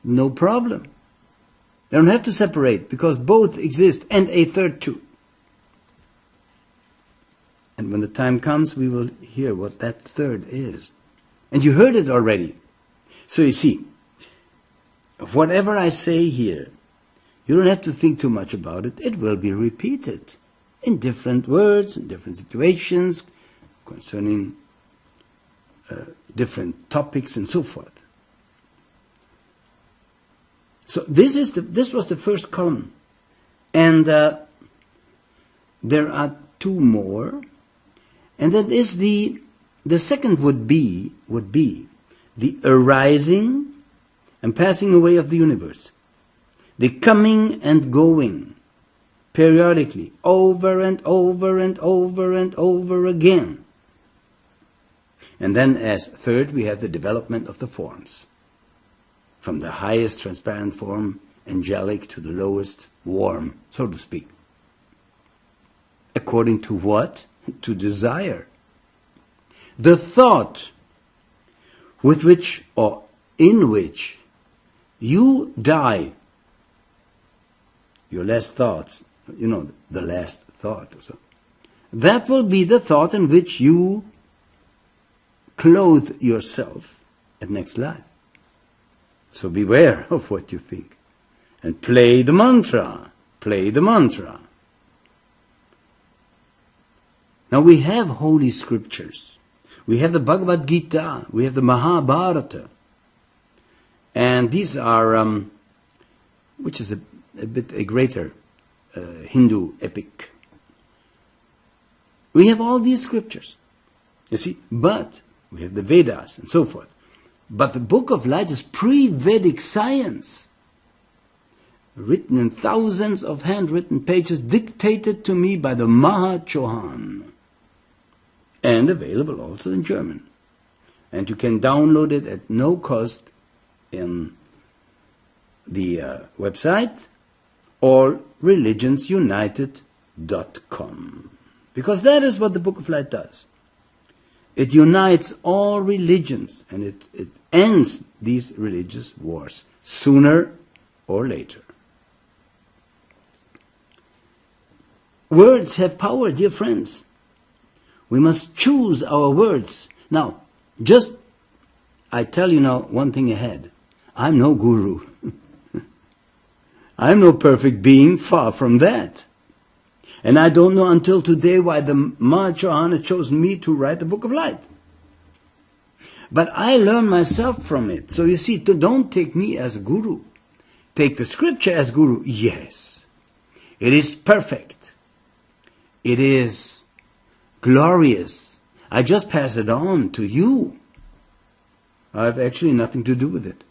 no problem. They don't have to separate because both exist and a third too. And when the time comes, we will hear what that third is. And you heard it already. So you see, whatever I say here, you don't have to think too much about it. It will be repeated in different words, in different situations, concerning different topics and so forth. So this was the first column. And there are two more. And that is the second would be the arising and passing away of the universe. The coming and going periodically, over and over and over and over again. And then as third, we have the development of the forms. From the highest transparent form, angelic, to the lowest, warm, so to speak. According to what? To desire. The thought with which or in which you die, your last thoughts, the last thought or so, that will be the thought in which you clothe yourself at next life. So beware of what you think. And play the mantra. Play the mantra. Now we have holy scriptures. We have the Bhagavad Gita. We have the Mahabharata. And these are, which is a bit a greater Hindu epic. We have all these scriptures. You see, but we have the Vedas and so forth. But the Book of Light is pre-Vedic science, written in thousands of handwritten pages, dictated to me by the Mahachohan, and available also in German. And you can download it at no cost in the website allreligionsunited.com. Because that is what the Book of Light does. It unites all religions, and it ends these religious wars sooner or later. Words have power, dear friends. We must choose our words. Now, I tell you now one thing ahead. I'm no guru. I'm no perfect being, far from that. And I don't know until today why the Mahachohan has chosen me to write the Book of Light. But I learn myself from it. So you see, don't take me as a guru. Take the scripture as guru. Yes, it is perfect. It is glorious. I just pass it on to you. I have actually nothing to do with it.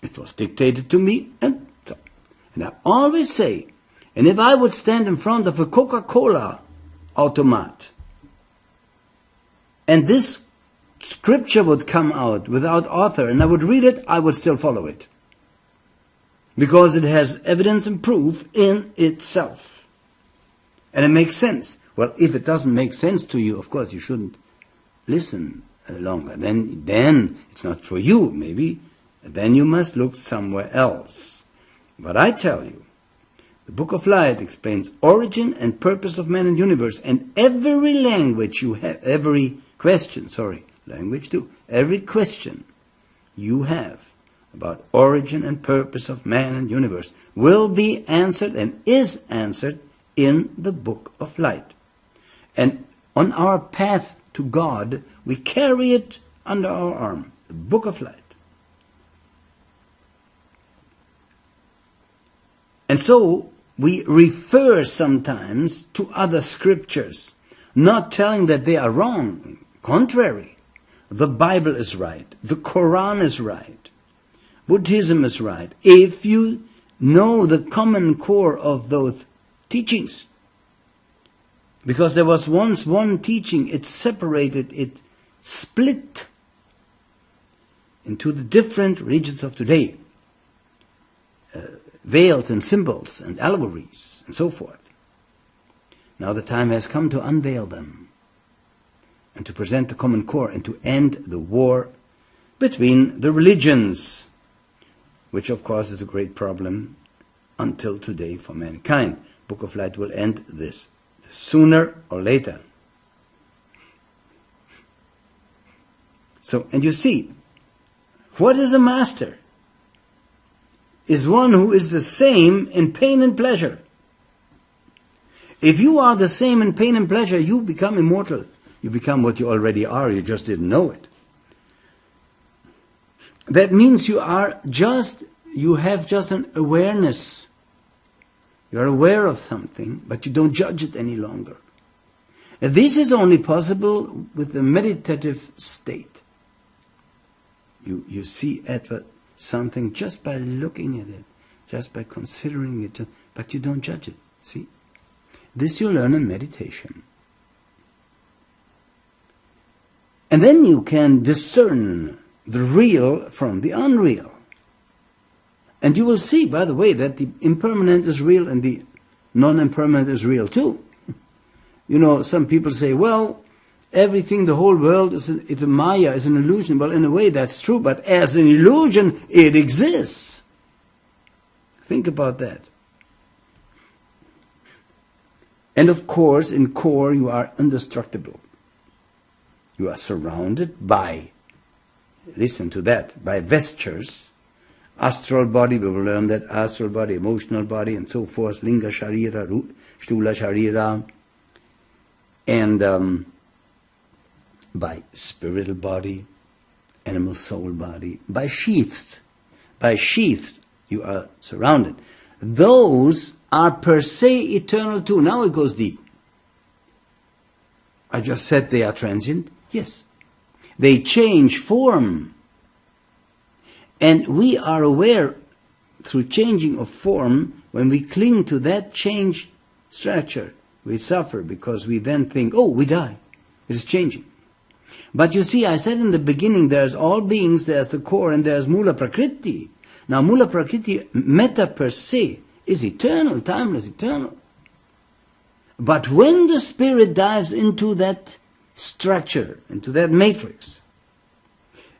It was dictated to me, and I always say, and if I would stand in front of a Coca-Cola automat, and this scripture would come out without author, and I would read it, I would still follow it. Because it has evidence and proof in itself. And it makes sense. Well, if it doesn't make sense to you, of course you shouldn't listen longer. Then it's not for you, maybe. Then you must look somewhere else. But I tell you, the Book of Light explains origin and purpose of man and universe, and every language you have, every question you have about origin and purpose of man and universe will be answered and is answered in the Book of Light. And on our path to God, we carry it under our arm, the Book of Light. And so we refer sometimes to other scriptures, not telling that they are wrong. Contrary, the Bible is right, the Quran is right, Buddhism is right, if you know the common core of those teachings. Because there was once one teaching, it separated, it split into the different religions of today, veiled in symbols and allegories and so forth. Now the time has come to unveil them and to present the common core and to end the war between the religions. which of course is a great problem until today for mankind. Book of Light will end this sooner or later. So, and you see, what is a master? Is one who is the same in pain and pleasure. If you are the same in pain and pleasure, you become immortal. You become what you already are, you just didn't know it. That means you have just an awareness. You're aware of something, but you don't judge it any longer. And this is only possible with the meditative state. You see something just by looking at it, just by considering it, but you don't judge it. See? This you learn in meditation. And then you can discern the real from the unreal. And you will see, by the way, that the impermanent is real and the non-impermanent is real too. You know, some people say, well, everything, the whole world it's a maya, is an illusion. Well, in a way that's true, but as an illusion, it exists. Think about that. And of course, in core, you are indestructible. You are surrounded by, listen to that, by vestures. Astral body, we will learn that, astral body, emotional body, and so forth, linga sharira, sthula sharira, and by spiritual body, animal soul body, by sheaths. By sheaths, you are surrounded. Those are per se eternal too. Now it goes deep. I just said they are transient. Yes. They change form. And we are aware through changing of form, when we cling to that change structure, we suffer because we then think, oh, we die. It is changing. But you see, I said in the beginning, there's all beings, there's the core, and there's Mula Prakriti. Now, Mula Prakriti, metta per se, is eternal, timeless, eternal. But when the spirit dives into that structure, into that matrix,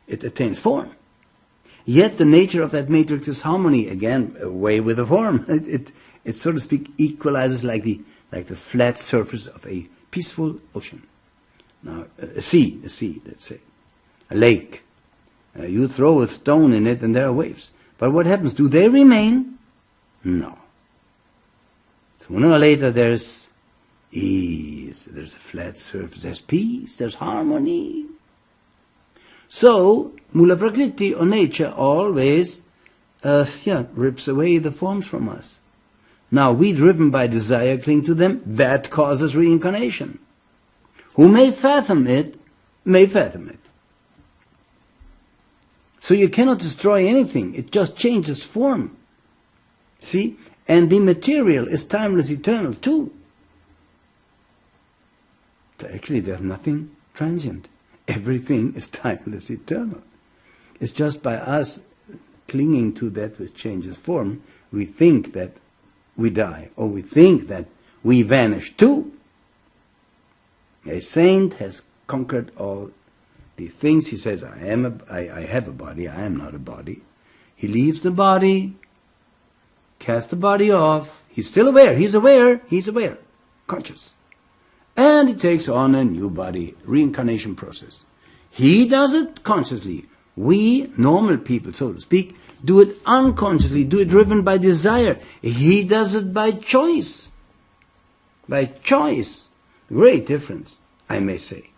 it attains form. Yet the nature of that matrix is harmony, again, away with the form. It so to speak, equalizes like the flat surface of a peaceful ocean. Now, a sea, let's say, a lake. You throw a stone in it and there are waves. But what happens? Do they remain? No. Sooner or later there's ease, there's a flat surface, there's peace, there's harmony. So, Mula Prakriti, or nature, always rips away the forms from us. Now, we, driven by desire, cling to them. That causes reincarnation. Who may fathom it, may fathom it. So you cannot destroy anything. It just changes form. See? And the material is timeless, eternal too. So actually, there's nothing transient. Everything is timeless, eternal. It's just by us clinging to that which changes form, we think that we die, or we think that we vanish too. A saint has conquered all the things. He says, I have a body, I am not a body. He leaves the body, casts the body off. He's still aware, he's aware, conscious. And he takes on a new body, reincarnation process. He does it consciously. We, normal people, so to speak, do it unconsciously, do it driven by desire. He does it by choice. By choice. Great difference, I may say.